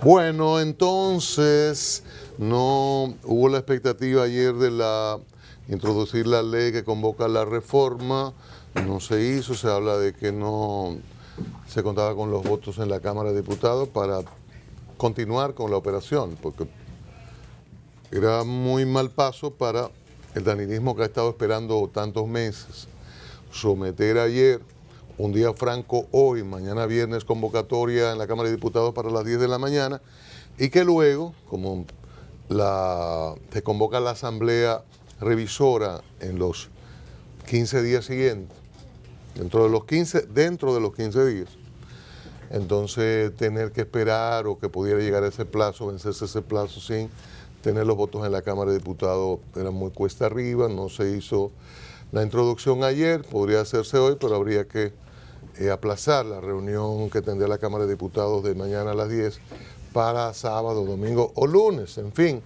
Bueno, entonces no hubo la expectativa ayer de introducir la ley que convoca la reforma, no se hizo, se habla de que no se contaba con los votos en la Cámara de Diputados para continuar con la operación, porque era muy mal paso para el daninismo que ha estado esperando tantos meses. Someter ayer, un día franco hoy, mañana viernes convocatoria en la Cámara de Diputados para las 10 de la mañana, y que luego, como se convoca la Asamblea Revisora en los 15 días siguientes, dentro de los 15 días, entonces tener que esperar o que pudiera llegar ese plazo, vencerse ese plazo sin tener los votos en la Cámara de Diputados era muy cuesta arriba, no se hizo la introducción ayer, podría hacerse hoy, pero habría que aplazar la reunión que tendría la Cámara de Diputados de mañana a las 10 para sábado, domingo o lunes, en fin,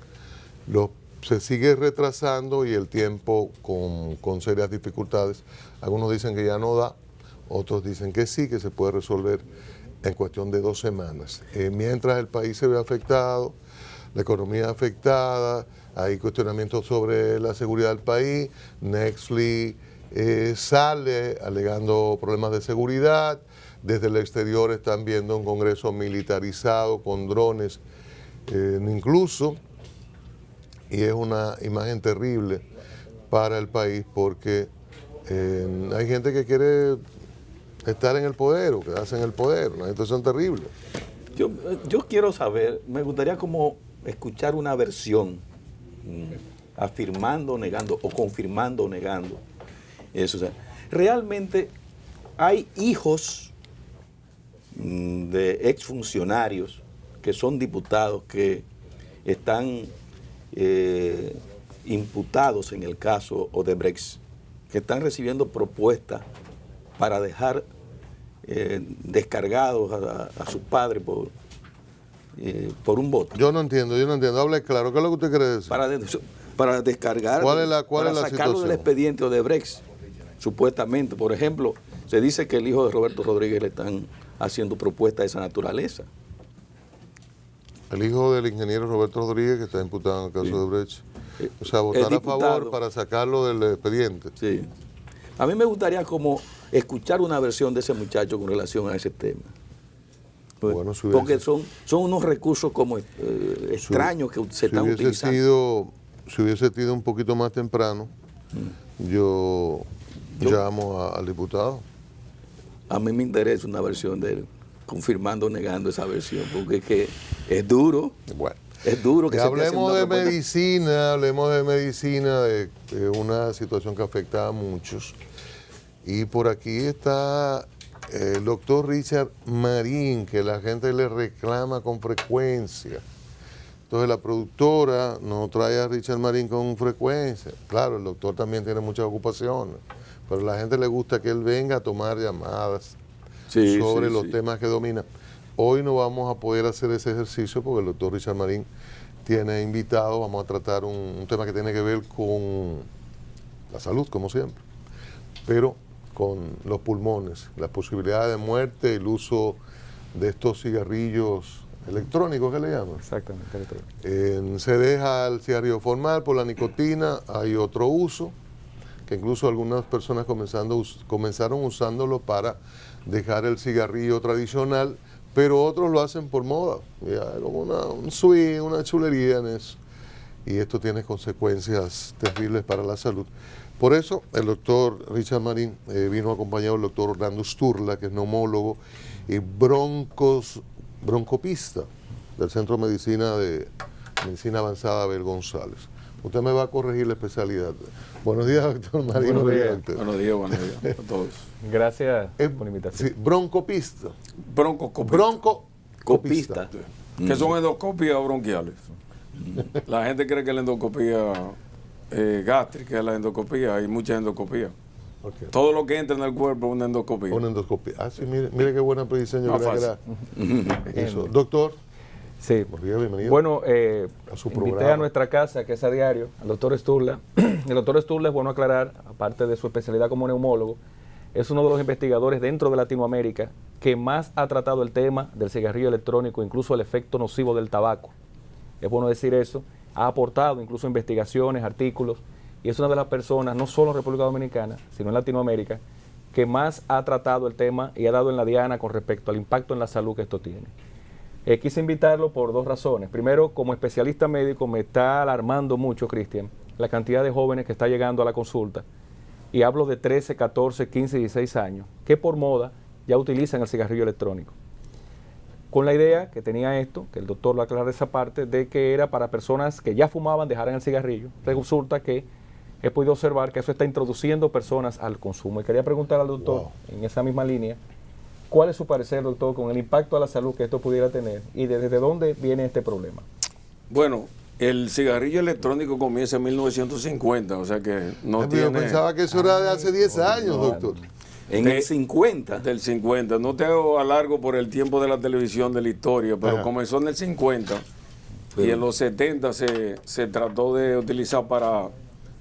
se sigue retrasando y el tiempo con serias dificultades. Algunos dicen que ya no da, otros dicen que sí, que se puede resolver en cuestión de 2 semanas. Mientras el país se ve afectado, la economía afectada, hay cuestionamientos sobre la seguridad del país, Netflix sale alegando problemas de seguridad, desde el exterior están viendo un Congreso militarizado con drones incluso, y es una imagen terrible para el país porque hay gente que quiere estar en el poder o quedarse en el poder, una situación terrible. Yo quiero saber, me gustaría como escuchar una versión afirmando, negando o confirmando, negando eso. O sea, realmente hay hijos de exfuncionarios que son diputados que están imputados en el caso Odebrecht, que están recibiendo propuestas para dejar descargados a sus padres por un voto. Yo no entiendo, hable claro, ¿qué es lo que usted quiere decir? Para descargar, ¿Cuál es la sacarlo situación del expediente Odebrecht, supuestamente. Por ejemplo, se dice que el hijo de Roberto Rodríguez le están haciendo propuestas de esa naturaleza. El hijo del ingeniero Roberto Rodríguez, que está imputado en el caso de Odebrecht. O sea, votar a favor para sacarlo del expediente. Sí. A mí me gustaría como escuchar una versión de ese muchacho con relación a ese tema. Bueno, porque son unos recursos como extraños que se están utilizando. Si hubiese sido un poquito más temprano, yo llamo al diputado. A mí me interesa una versión de él, confirmando o negando esa versión, porque es que es duro. Bueno, es duro que hablemos de medicina, de una situación que afecta a muchos. Y por aquí está el doctor Richard Marín, que la gente le reclama con frecuencia. Entonces la productora no trae a Richard Marín con frecuencia. Claro, el doctor también tiene muchas ocupaciones, pero a la gente le gusta que él venga a tomar llamadas sobre los temas que domina. Hoy no vamos a poder hacer ese ejercicio porque el doctor Richard Marín tiene invitado, vamos a tratar un tema que tiene que ver con la salud, como siempre, pero con los pulmones, la posibilidad de muerte, el uso de estos cigarrillos electrónicos, ¿qué le llaman? Exactamente, electrónicos. Se deja el cigarrillo formal por la nicotina, hay otro uso, que incluso algunas personas comenzaron usándolo para dejar el cigarrillo tradicional, pero otros lo hacen por moda, ya, como un swing, una chulería en eso. Y esto tiene consecuencias terribles para la salud. Por eso el doctor Richard Marín vino acompañado del doctor Orlando Sturla, que es neumólogo y broncopista del Centro de Medicina Avanzada Abel González. Usted me va a corregir la especialidad. Buenos días, doctor Marín. Buenos días. Buenos días a todos. Gracias por la invitación. Sí, broncopista. Broncopista. Que son endoscopias bronquiales. La gente cree que la endoscopía gástrica es la endoscopía, hay muchas endoscopías. Okay. Todo lo que entra en el cuerpo es una endoscopía. Una endoscopía. Ah, sí, mire qué buena predicción. Yo fácil. Eso. Doctor. Sí. Bienvenido. Bueno, a su invité programa. a nuestra casa, que es a diario, al doctor Sturla. El doctor Sturla, es bueno aclarar, aparte de su especialidad como neumólogo, es uno de los investigadores dentro de Latinoamérica que más ha tratado el tema del cigarrillo electrónico, incluso el efecto nocivo del tabaco. Es bueno decir eso. Ha aportado incluso investigaciones, artículos, y es una de las personas, no solo en República Dominicana, sino en Latinoamérica, que más ha tratado el tema y ha dado en la diana con respecto al impacto en la salud que esto tiene. Quise invitarlo por 2 razones. Primero, como especialista médico, me está alarmando mucho, Cristian, la cantidad de jóvenes que está llegando a la consulta, y hablo de 13, 14, 15, 16 años, que por moda ya utilizan el cigarrillo electrónico. Con la idea que tenía esto, que el doctor lo aclara esa parte, de que era para personas que ya fumaban, dejaran el cigarrillo. Resulta que he podido observar que eso está introduciendo personas al consumo. Y quería preguntar al doctor, en esa misma línea, ¿cuál es su parecer, doctor, con el impacto a la salud que esto pudiera tener y desde dónde viene este problema? Bueno, el cigarrillo electrónico comienza en 1950, o sea que no tiene... Yo pensaba que eso era de hace 10 años, doctor. En el 50. Del 50. No te hago alargo por el tiempo de la televisión de la historia, pero comenzó en el 50 y en los 70 se trató de utilizar para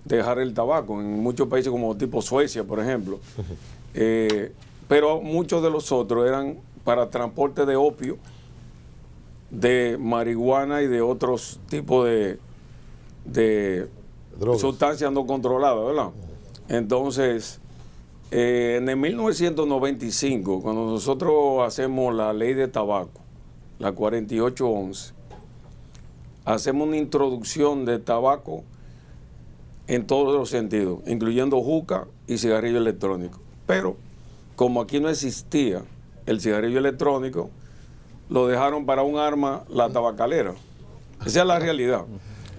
dejar el tabaco en muchos países como tipo Suecia, por ejemplo. Pero muchos de los otros eran para transporte de opio, de marihuana y de otros tipos de sustancias no controladas, ¿verdad? Entonces, en el 1995, cuando nosotros hacemos la ley de tabaco, la 4811, hacemos una introducción de tabaco en todos los sentidos, incluyendo juca y cigarrillo electrónico. Pero, como aquí no existía el cigarrillo electrónico, lo dejaron para un arma la tabacalera. Esa es la realidad.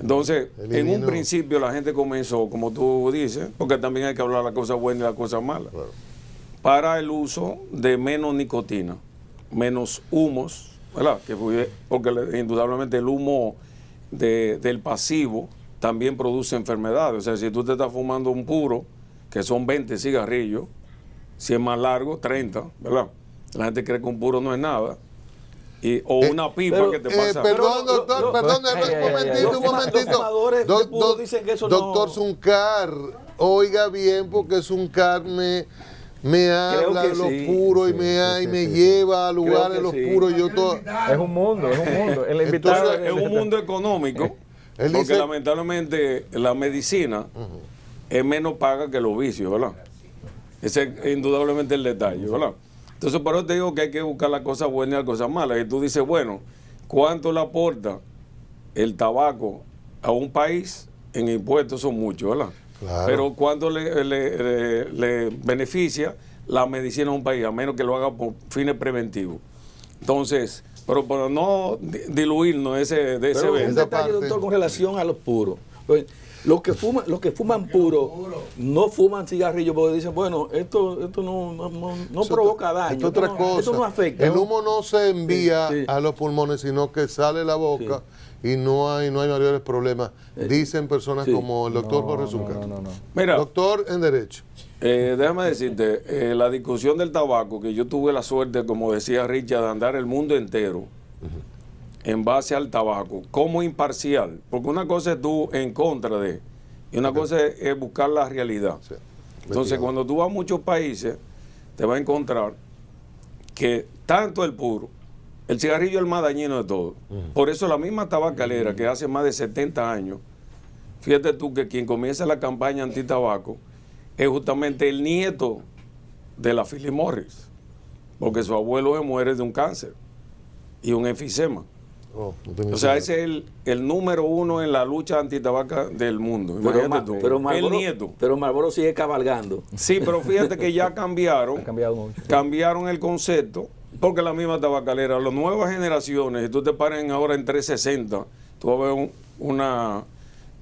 Entonces, en un principio la gente comenzó, como tú dices, porque también hay que hablar de las cosas buenas y las cosas malas, para el uso de menos nicotina, menos humos, ¿verdad? Porque indudablemente el humo del pasivo también produce enfermedades. O sea, si tú te estás fumando un puro, que son 20 cigarrillos, si es más largo, 30, ¿verdad? La gente cree que un puro no es nada. O una pipa que te pasa. Perdón, doctor, perdón, un momentito. Dicen que eso Doctor no... Zuncar, oiga bien, porque Zuncar me habla de los puros y me lleva a lugares de los puros. Es un mundo, es un mundo. El invitado es un mundo económico, porque lamentablemente la medicina es menos paga que los vicios, ¿verdad? Ese es indudablemente el detalle, ¿verdad? Entonces, por eso te digo que hay que buscar las cosas buenas y las cosas malas. Y tú dices, bueno, ¿cuánto le aporta el tabaco a un país? En impuestos son muchos, ¿verdad? Claro. Pero ¿cuánto le beneficia la medicina a un país? A menos que lo haga por fines preventivos. Entonces, pero para no diluirnos de ese un detalle, doctor, con relación a los puros. Pues, los que fuman puro no fuman cigarrillos porque dicen, bueno, esto no provoca daño. Esto es otra cosa. Esto no afecta. El humo no se envía a los pulmones, sino que sale de la boca y no hay mayores problemas. Dicen personas como el doctor Jorge Zuncar. Mira, doctor en Derecho. Déjame decirte, la discusión del tabaco, que yo tuve la suerte, como decía Richard, de andar el mundo entero en base al tabaco, como imparcial, porque una cosa es tú en contra de, y una cosa es buscar la realidad. Sí. Entonces, cuando tú vas a muchos países, te vas a encontrar que tanto el puro, el cigarrillo es el más dañino de todo. Por eso la misma tabacalera que hace más de 70 años, fíjate tú que quien comienza la campaña antitabaco es justamente el nieto de la Philip Morris, porque su abuelo se muere de un cáncer y un enfisema. O sea, ese es el número 1 en la lucha antitabaca del mundo. Imagínate tú. El nieto. Pero Marlboro sigue cabalgando. Sí, pero fíjate que ya cambiaron. Ha cambiado mucho. Cambiaron el concepto, porque la misma tabacalera, las nuevas generaciones, si tú te paras ahora en 360, tú vas a ver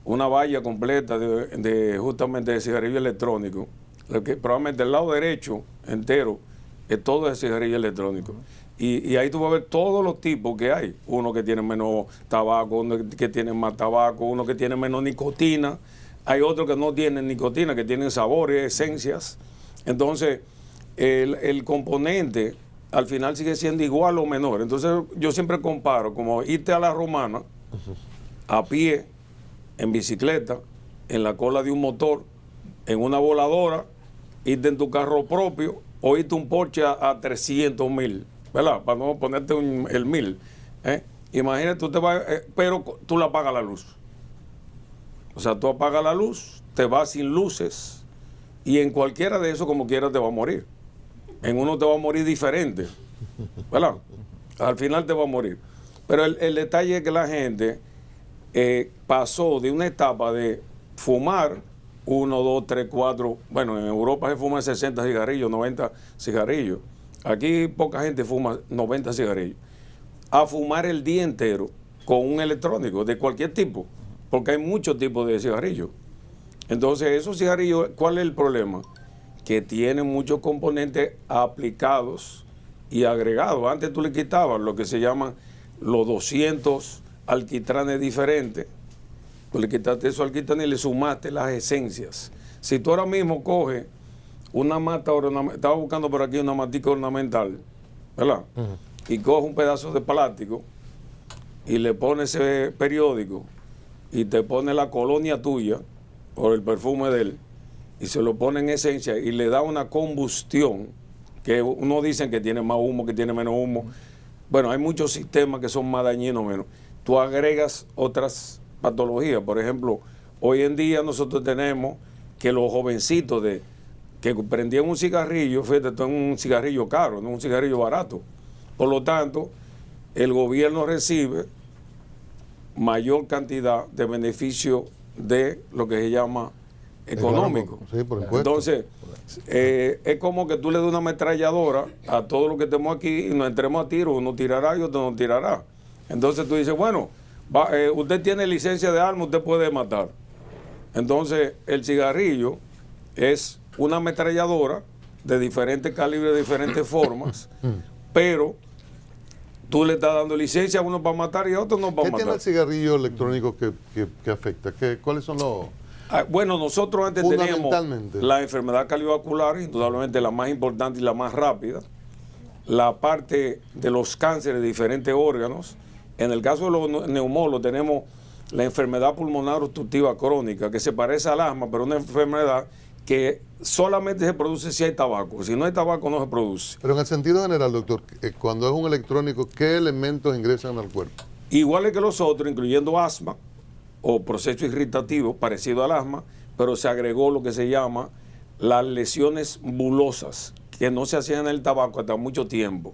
una valla completa de justamente de cigarrillo electrónico. Que probablemente el lado derecho entero es todo de cigarrillo electrónico. Y ahí tú vas a ver todos los tipos que hay. Uno que tiene menos tabaco, uno que tiene más tabaco, uno que tiene menos nicotina. Hay otros que no tienen nicotina, que tienen sabores, esencias. Entonces, el componente al final sigue siendo igual o menor. Entonces, yo siempre comparo como irte a la Romana, a pie, en bicicleta, en la cola de un motor, en una voladora, irte en tu carro propio, oíste un Porsche a 300,000, ¿verdad? Para no ponerte el 1000. Imagínate, tú te vas, pero tú le apagas la luz. O sea, tú apagas la luz, te vas sin luces, y en cualquiera de esos, como quieras, te va a morir. En uno te va a morir diferente, ¿verdad? Al final te va a morir. Pero el detalle es que la gente pasó de una etapa de fumar 1, 2, 3, 4, bueno, en Europa se fuman 60 cigarrillos, 90 cigarrillos. Aquí poca gente fuma 90 cigarrillos. A fumar el día entero con un electrónico de cualquier tipo, porque hay muchos tipos de cigarrillos. Entonces, esos cigarrillos, ¿cuál es el problema? Que tienen muchos componentes aplicados y agregados. Antes tú le quitabas lo que se llaman los 200 alquitranes diferentes. Tú le quitaste esos alquitranes y le sumaste las esencias. Si tú ahora mismo coges una mata ornamental, estaba buscando por aquí una matica ornamental, ¿verdad? Y coges un pedazo de plástico y le pones ese periódico y te pone la colonia tuya por el perfume de él y se lo pone en esencia y le da una combustión que uno dicen que tiene más humo, que tiene menos humo. Bueno, hay muchos sistemas que son más dañinos menos. Tú agregas otras patologías. Por ejemplo, hoy en día nosotros tenemos que los jovencitos que prendían un cigarrillo, fíjate, esto es un cigarrillo caro, no un cigarrillo barato. Por lo tanto, el gobierno recibe mayor cantidad de beneficio de lo que se llama económico. Sí, por impuesto. Entonces, es como que tú le das una ametralladora a todos los que estemos aquí y nos entremos a tiro, uno tirará y otro no tirará. Entonces tú dices, bueno, usted tiene licencia de arma, usted puede matar. Entonces, el cigarrillo es una ametralladora de diferentes calibres, de diferentes formas, pero tú le estás dando licencia a uno para matar y a otro no para matar. ¿Qué tiene el cigarrillo electrónico que afecta? ¿Cuáles son los...? Bueno, nosotros antes teníamos la enfermedad cardiovascular, indudablemente la más importante y la más rápida, la parte de los cánceres de diferentes órganos. En el caso de los neumólogos tenemos la enfermedad pulmonar obstructiva crónica, que se parece al asma, pero una enfermedad que solamente se produce si hay tabaco. Si no hay tabaco no se produce. Pero en el sentido general, doctor, cuando es un electrónico, ¿qué elementos ingresan al cuerpo? Iguales que los otros, incluyendo asma o proceso irritativo parecido al asma, pero se agregó lo que se llama las lesiones bulosas, que no se hacían en el tabaco hasta mucho tiempo.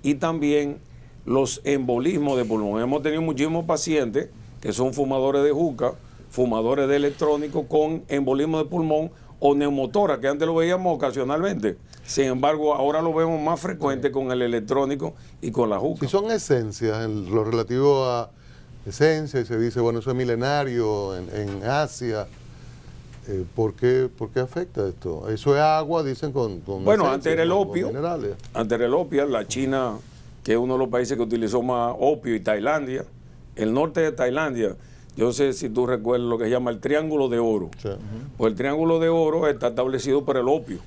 Y también los embolismos de pulmón. Hemos tenido muchísimos pacientes que son fumadores de juca, fumadores de electrónico con embolismo de pulmón o neumotora, que antes lo veíamos ocasionalmente. Sin embargo, ahora lo vemos más frecuente con el electrónico y con la juca. Si son esencias, en lo relativo a esencia, y se dice, bueno, eso es milenario en Asia, ¿por qué afecta esto? Eso es agua, dicen, con bueno, esencias, antes era el opio, minerales. Antes era el opio, la China, que es uno de los países que utilizó más opio, y Tailandia, el norte de Tailandia. Yo no sé si tú recuerdas lo que se llama el Triángulo de Oro. Sí. Pues el Triángulo de Oro está establecido por el opio.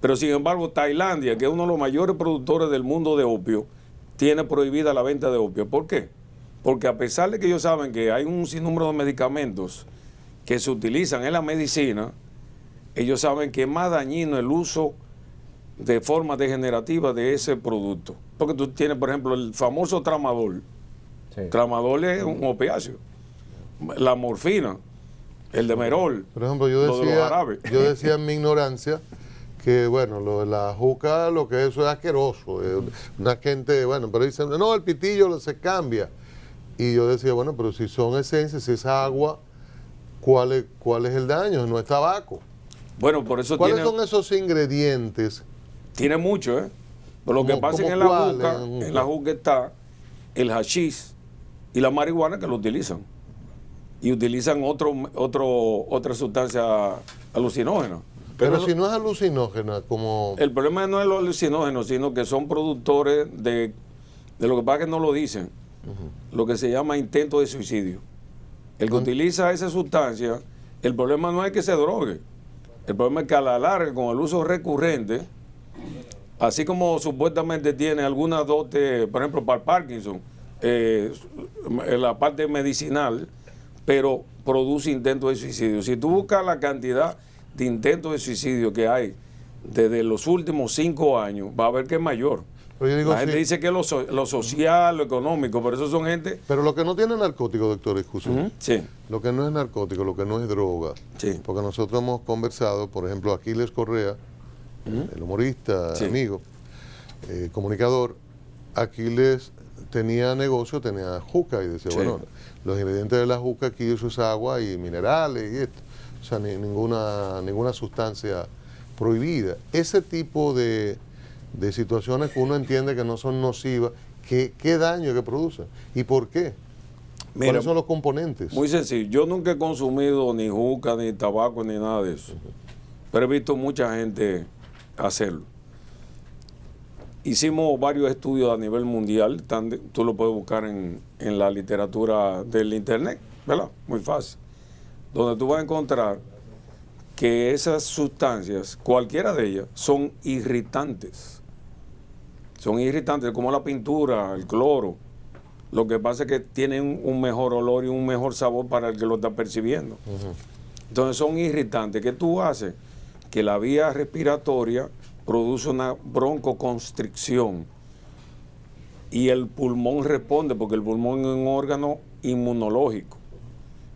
Pero sin embargo, Tailandia, que es uno de los mayores productores del mundo de opio, tiene prohibida la venta de opio. ¿Por qué? Porque a pesar de que ellos saben que hay un sinnúmero de medicamentos que se utilizan en la medicina, ellos saben que es más dañino el uso de forma degenerativa de ese producto. Porque tú tienes, por ejemplo, el famoso tramadol. Sí. Tramadol es un opiáceo. La morfina, el demerol. Por ejemplo, yo decía en mi ignorancia que, bueno, lo de la juca, lo que eso es asqueroso. Una gente, bueno, pero dicen, no, el pitillo se cambia. Y yo decía, bueno, pero si son esencias, si es agua, ¿cuál es el daño? No es tabaco. Bueno, por eso ¿Cuáles son esos ingredientes? Tiene mucho, ¿eh? Pero lo que pasa es que en la juca está el hachís y la marihuana que lo utilizan. Y utilizan otra sustancia alucinógena. Pero si no es alucinógena, como... El problema no es lo alucinógeno, sino que son productores de lo que pasa que no lo dicen, lo que se llama intento de suicidio. El que utiliza esa sustancia, el problema no es que se drogue, el problema es que a la larga, con el uso recurrente, así como supuestamente tiene algunas dotes, por ejemplo, para Parkinson, en la parte medicinal, pero produce intentos de suicidio. Si tú buscas la cantidad de intentos de suicidio que hay desde los últimos 5 años, va a ver que es mayor. Pero yo digo, la gente dice que lo social, lo económico, pero eso son gente... Pero lo que no tiene narcótico, doctor, escúchame. Sí. Lo que no es narcótico, lo que no es droga. Sí. Porque nosotros hemos conversado, por ejemplo, Aquiles Correa, el humorista, Sí. amigo, comunicador. Aquiles tenía negocio, tenía juca y decía, Sí. bueno, los ingredientes de la juca aquí eso es agua y minerales y esto. O sea, ninguna sustancia prohibida. Ese tipo de situaciones que uno entiende que no son nocivas, ¿qué daño que producen? ¿Y por qué? Mira, ¿Cuáles son los componentes? Muy sencillo. Yo nunca he consumido ni juca, ni tabaco, ni nada de eso. Pero he visto mucha gente hacerlo. Hicimos varios estudios a nivel mundial. Tú lo puedes buscar en la literatura del internet, ¿verdad? Muy fácil. Donde tú vas a encontrar que esas sustancias, cualquiera de ellas, son irritantes. Son irritantes, como la pintura, el cloro. Lo que pasa es que tienen un mejor olor y un mejor sabor para el que lo está percibiendo. Entonces son irritantes. ¿Qué tú haces? Que la vía respiratoria produce una broncoconstricción y el pulmón responde, porque el pulmón es un órgano inmunológico.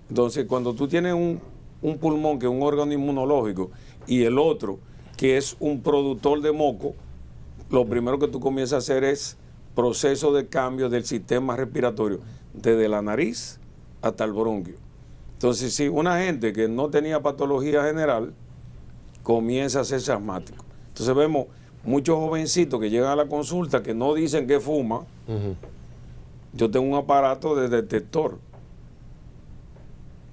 Entonces, cuando tú tienes un pulmón que es un órgano inmunológico y el otro que es un productor de moco, lo primero que tú comienzas a hacer es proceso de cambio del sistema respiratorio, desde la nariz hasta el bronquio. Entonces, si una gente que no tenía patología general comienza a hacerse asmático. Entonces vemos muchos jovencitos que llegan a la consulta que no dicen que fuman. Yo tengo un aparato de detector,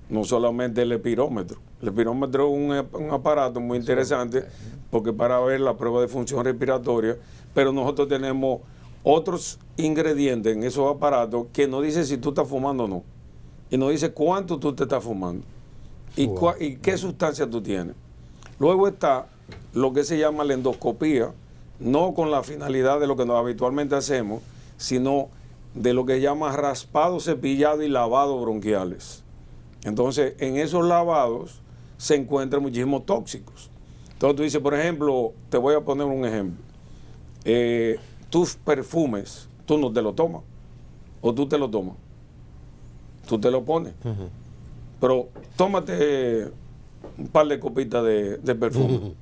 no solamente el espirómetro. El espirómetro es un aparato muy interesante porque para ver la prueba de función respiratoria, pero nosotros tenemos otros ingredientes en esos aparatos que no dice si tú estás fumando o no, y nos dice cuánto tú te estás fumando y qué sustancia tú tienes. Luego está lo que se llama la endoscopía, no con la finalidad de lo que habitualmente hacemos, sino de lo que se llama raspado, cepillado y lavado bronquiales. Entonces, en esos lavados se encuentran muchísimos tóxicos. Entonces tú dices, por ejemplo, te voy a poner un ejemplo. Tus perfumes, tú no te lo tomas, o tú te lo tomas, tú te lo pones. Pero tómate un par de copitas de perfume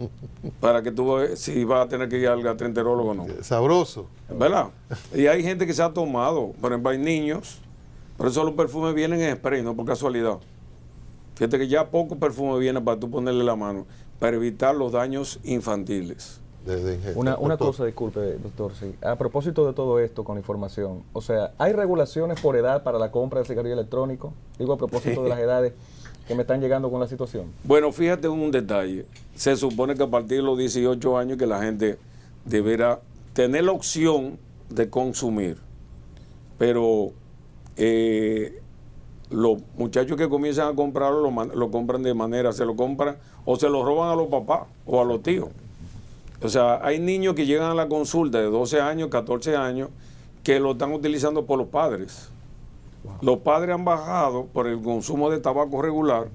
para que tú veas si vas a tener que ir al gastroenterólogo o no. Sabroso. ¿Verdad? Y hay gente que se ha tomado, por ejemplo, hay niños, por eso los perfumes vienen en spray, no por casualidad. Fíjate que ya poco perfume viene para tú ponerle la mano, para evitar los daños infantiles. Una cosa, disculpe, doctor, sí. A propósito de todo esto con información, o sea, ¿hay regulaciones por edad para la compra de cigarrillo electrónico? Digo, a propósito de las edades que me están llegando con la situación. Bueno, fíjate un detalle. Se supone que a partir de los 18 años que la gente deberá tener la opción de consumir. Pero los muchachos que comienzan a comprarlo lo compran de manera, se lo compran o se lo roban a los papás o a los tíos. O sea, hay niños que llegan a la consulta de 12 años, 14 años, que lo están utilizando por los padres. Wow. Los padres han bajado por el consumo de tabaco regular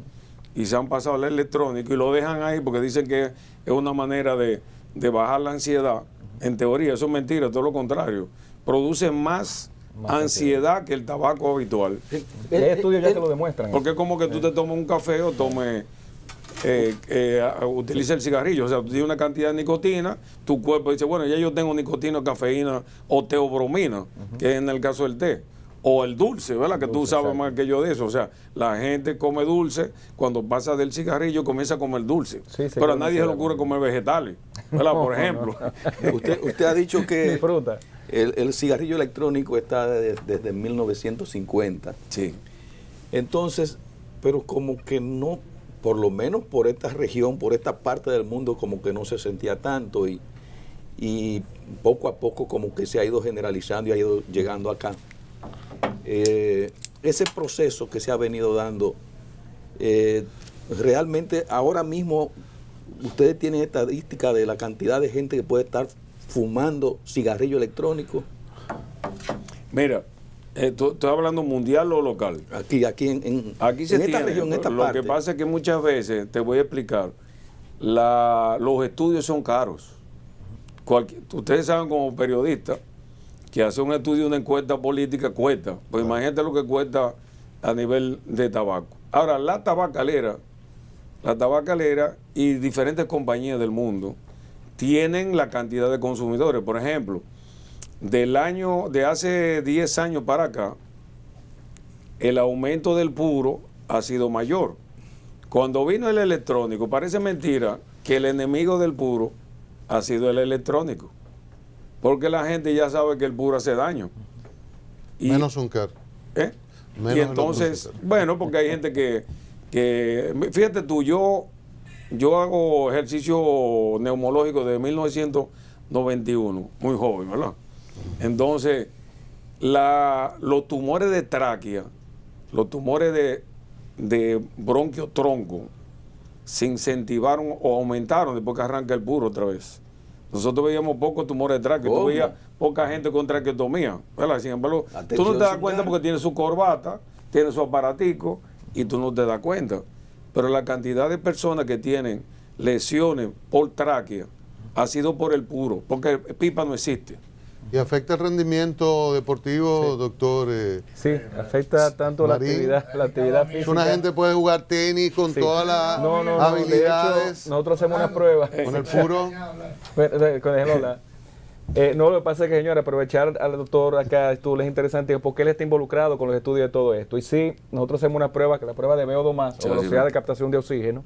y se han pasado al electrónico y lo dejan ahí porque dicen que es una manera de bajar la ansiedad. En teoría, eso es mentira, todo lo contrario. Produce más ansiedad que el tabaco habitual. Hay estudios ya que lo demuestran. Porque es como que tú te tomas un café o tomes... utiliza el cigarrillo, o sea, tú tienes una cantidad de nicotina, tu cuerpo dice, bueno, ya yo tengo nicotina, cafeína o teobromina, que es en el caso del té, o el dulce, ¿verdad? Que tú sabes más que yo de eso, o sea, la gente come dulce, cuando pasa del cigarrillo comienza a comer dulce, pero a nadie se le ocurre comer vegetales, ¿verdad? Por ejemplo. Usted ha dicho que el cigarrillo electrónico está desde 1950. Sí. Entonces, pero como que no, por lo menos por esta región, por esta parte del mundo, como que no se sentía tanto y poco a poco como que se ha ido generalizando y ha ido llegando acá. Ese proceso que se ha venido dando, realmente ahora mismo ustedes tienen estadística de la cantidad de gente que puede estar fumando cigarrillo electrónico. Mira, ¿tú estás hablando mundial o local? Aquí se en esta tiene, región, en esta lo parte. Lo que pasa es que muchas veces, te voy a explicar, los estudios son caros. Ustedes saben como periodistas que hacer un estudio, una encuesta política cuesta. Pues imagínate lo que cuesta a nivel de tabaco. Ahora, la tabacalera y diferentes compañías del mundo tienen la cantidad de consumidores. Por ejemplo, de hace 10 años para acá, el aumento del puro ha sido mayor. Cuando vino el electrónico, parece mentira que el enemigo del puro ha sido el electrónico, porque la gente ya sabe que el puro hace daño. Menos un car. Y entonces, bueno, porque hay gente que fíjate tú, yo hago ejercicio neumológico de 1991, muy joven, ¿verdad? Entonces, los tumores de tráquea, los tumores de bronquio tronco, se incentivaron o aumentaron después que arranca el puro otra vez. Nosotros veíamos pocos tumores de tráquea, tú veías poca gente con traqueotomía, ¿verdad? Sin embargo, tú no te das cuenta porque tiene su corbata, tiene su aparatico y tú no te das cuenta. Pero la cantidad de personas que tienen lesiones por tráquea ha sido por el puro, porque el pipa no existe. ¿Y afecta el rendimiento deportivo, doctor? Sí, afecta tanto la actividad física. Una gente puede jugar tenis con todas las habilidades. De hecho, nosotros hacemos una prueba. Con el puro. No, lo que pasa es que, señora, aprovechar al doctor acá, esto les interesante, porque él está involucrado con los estudios de todo esto. Y sí, nosotros hacemos una prueba, que es la prueba de VO2+, o velocidad de captación de oxígeno.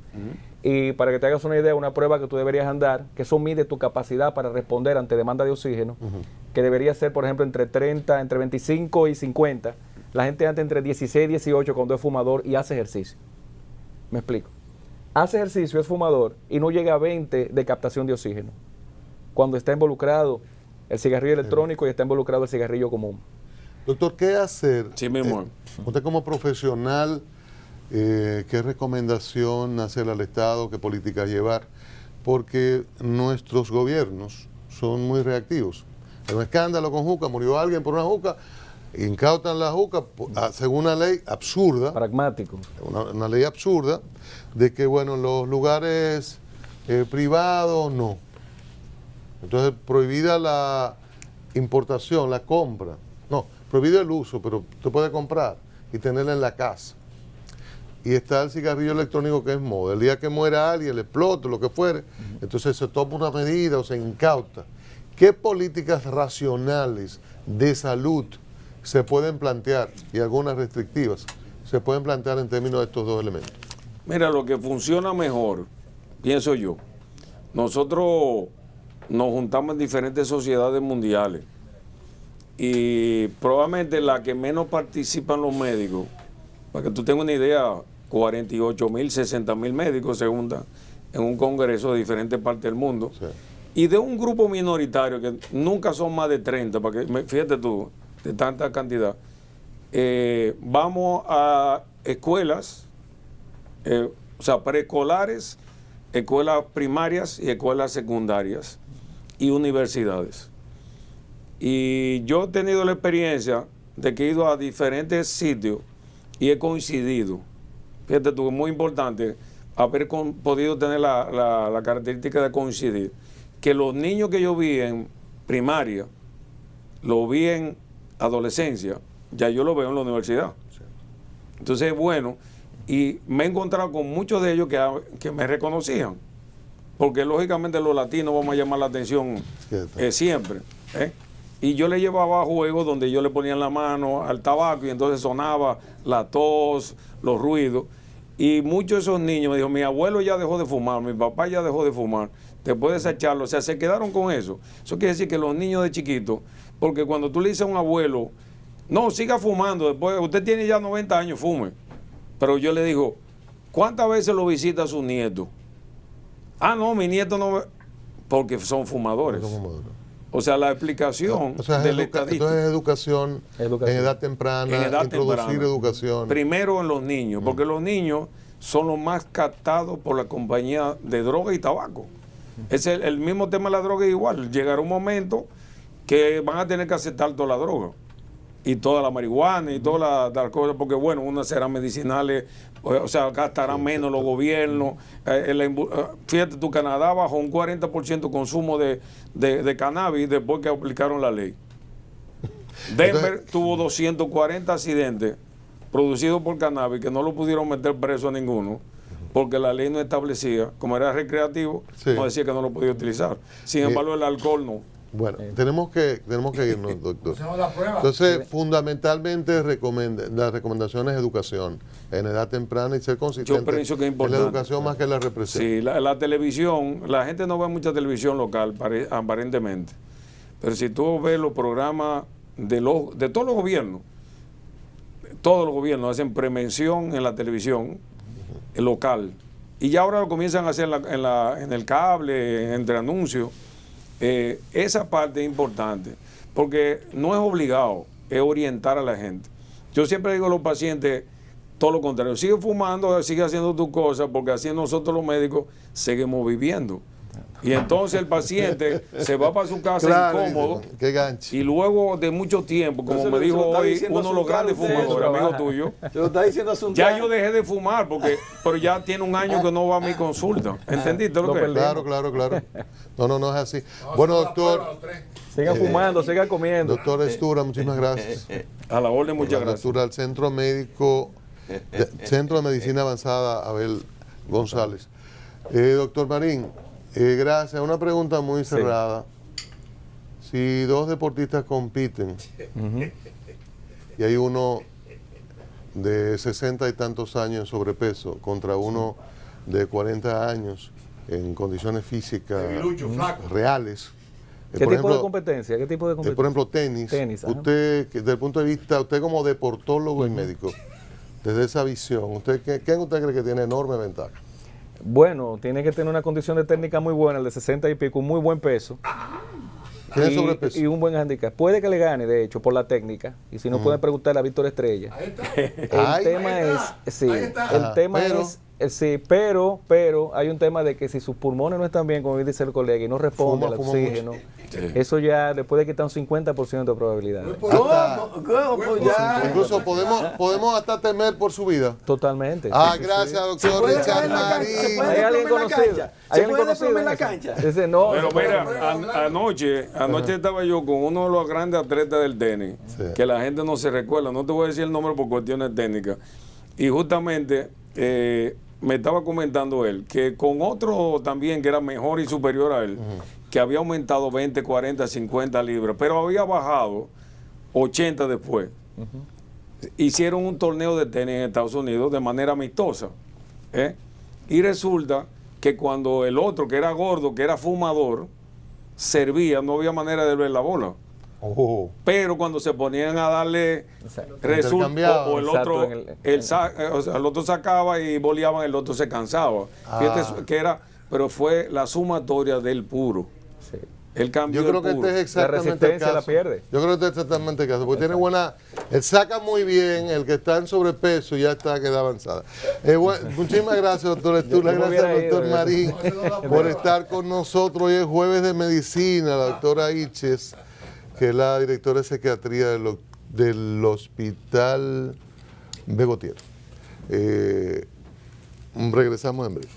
Y para que te hagas una idea, una prueba que tú deberías andar, que eso mide tu capacidad para responder ante demanda de oxígeno, que debería ser, por ejemplo, entre 25 y 50. La gente anda entre 16 y 18 cuando es fumador y hace ejercicio. Me explico. Hace ejercicio, es fumador, y no llega a 20 de captación de oxígeno, cuando está involucrado el cigarrillo electrónico y está involucrado el cigarrillo común. Doctor, ¿qué hacer? Sí, mi amor. Usted como profesional, ¿qué recomendación hacer al Estado? ¿Qué políticas llevar? Porque nuestros gobiernos son muy reactivos. Hay un escándalo con juca, murió alguien por una juca, incautan la juca según una ley absurda. Pragmático. Una ley absurda de que, bueno, los lugares privados no. Entonces, prohibida la importación, la compra. No, prohibido el uso, pero usted puede comprar y tenerla en la casa. Y está el cigarrillo electrónico que es moda. El día que muera alguien, le explote, lo que fuere, entonces se toma una medida o se incauta. ¿Qué políticas racionales de salud se pueden plantear, y algunas restrictivas, se pueden plantear en términos de estos dos elementos? Mira, lo que funciona mejor, pienso yo, nosotros nos juntamos en diferentes sociedades mundiales y probablemente la que menos participan los médicos, para que tú tengas una idea, 48.000, 60.000 médicos se juntan en un congreso de diferentes partes del mundo. Sí. Y de un grupo minoritario que nunca son más de 30, para que, fíjate tú, de tanta cantidad, vamos a escuelas, o sea, preescolares, escuelas primarias y escuelas secundarias y universidades. Y yo he tenido la experiencia de que he ido a diferentes sitios y he coincidido. Fíjate tú, es muy importante haber podido tener la característica de coincidir. Que los niños que yo vi en primaria, los vi en adolescencia, ya yo lo veo en la universidad. Entonces, bueno, y me he encontrado con muchos de ellos que me reconocían. Porque lógicamente los latinos vamos a llamar la atención siempre. Y yo le llevaba juegos donde yo le ponía la mano al tabaco y entonces sonaba la tos, los ruidos. Y muchos de esos niños me dijeron, mi abuelo ya dejó de fumar, mi papá ya dejó de fumar, te puedes echarlo. O sea, se quedaron con eso. Eso quiere decir que los niños de chiquitos, porque cuando tú le dices a un abuelo, no, siga fumando, después usted tiene ya 90 años, fume. Pero yo le digo, ¿cuántas veces lo visita su nieto? Ah, no, mi nieto no me... Porque son fumadores. O sea, la explicación de la estadística. Entonces es educación en edad temprana, introducir educación. Primero en los niños, porque los niños son los más captados por la compañía de droga y tabaco. Es el mismo tema de la droga igual. Llegará un momento que van a tener que aceptar toda la droga. y toda la marihuana y todas las cosas, porque bueno, unas serán medicinales, o sea, gastarán menos los gobiernos. Fíjate tú, Canadá bajó un 40% consumo de cannabis después que aplicaron la ley. Denver tuvo 240 accidentes producidos por cannabis que no lo pudieron meter preso a ninguno, porque la ley no establecía, como era recreativo, no decía que no lo podía utilizar. Sin embargo, el alcohol no. Bueno, tenemos que irnos, doctor. Entonces, fundamentalmente, las recomendaciones de educación en edad temprana y ser consistente. Yo pienso que es importante. En la educación más que la represión. Sí, la televisión, la gente no ve mucha televisión local, aparentemente. Pero si tú ves los programas de todos los gobiernos hacen prevención en la televisión local. Y ya ahora lo comienzan a hacer en el cable, entre anuncios. Esa parte es importante, porque no es obligado, es orientar a la gente. Yo siempre digo a los pacientes todo lo contrario: sigue fumando, sigue haciendo tus cosas, porque así nosotros los médicos seguimos viviendo. Y entonces el paciente se va para su casa incómodo, qué gancho. y luego de mucho tiempo, como me dijo hoy uno de los grandes fumadores, amigo tuyo, ya yo dejé de fumar, pero ya tiene un año que no va a mi consulta. ¿Entendiste lo que es? Claro. No es así. Bueno, doctor, siga fumando, siga comiendo. Doctor Estura, muchísimas gracias. A la orden, muchas gracias. Doctor, al Centro de Medicina Avanzada Abel González. Doctor Marín, gracias. Una pregunta muy cerrada. Si dos deportistas compiten y hay uno de 60 y tantos años en sobrepeso contra uno de 40 años en condiciones físicas reales. ¿Qué tipo de competencia? Por ejemplo, tenis. Usted, desde el punto de vista, usted como deportólogo y médico, desde esa visión, ¿quién usted cree que tiene enorme ventaja? Bueno, tiene que tener una condición de técnica muy buena, el de 60 y pico, un muy buen peso. ¿Tiene sobrepeso? Y un buen handicap. Puede que le gane, de hecho, por la técnica. Y si no, pueden preguntarle a Víctor Estrella. El tema es, pero hay un tema de que si sus pulmones no están bien, como dice el colega, y no responde al oxígeno, eso ya le puede quitar un 50% de probabilidad. Incluso podemos hasta temer por su vida. Totalmente. Gracias, doctor Richard Marín. ¿Hay alguien conocido? ¿Hay alguien conocido en la cancha? Pero mira, anoche estaba yo con uno de los grandes atletas del tenis, que la gente no se recuerda. No te voy a decir el nombre por cuestiones técnicas. Y justamente me estaba comentando él que con otro también que era mejor y superior a él, que había aumentado 20, 40, 50 libras, pero había bajado 80 después. Hicieron un torneo de tenis en Estados Unidos de manera amistosa. Y resulta que cuando el otro, que era gordo, que era fumador, servía, no había manera de ver la bola. Pero cuando se ponían a darle resultados, o el otro, el otro sacaba y boleaban, el otro se cansaba. Fíjate que era, pero fue la sumatoria del puro. El cambio. Yo creo que este es exactamente el caso. La pierde. Yo creo que este es exactamente el caso, porque tiene buena, él saca muy bien, el que está en sobrepeso ya queda avanzada. Muchísimas gracias, doctor Estura, gracias, doctor Marín, por estar con nosotros. Hoy es jueves de medicina, la doctora Iches, que es la directora de psiquiatría del Hospital Begotier. Regresamos en breve.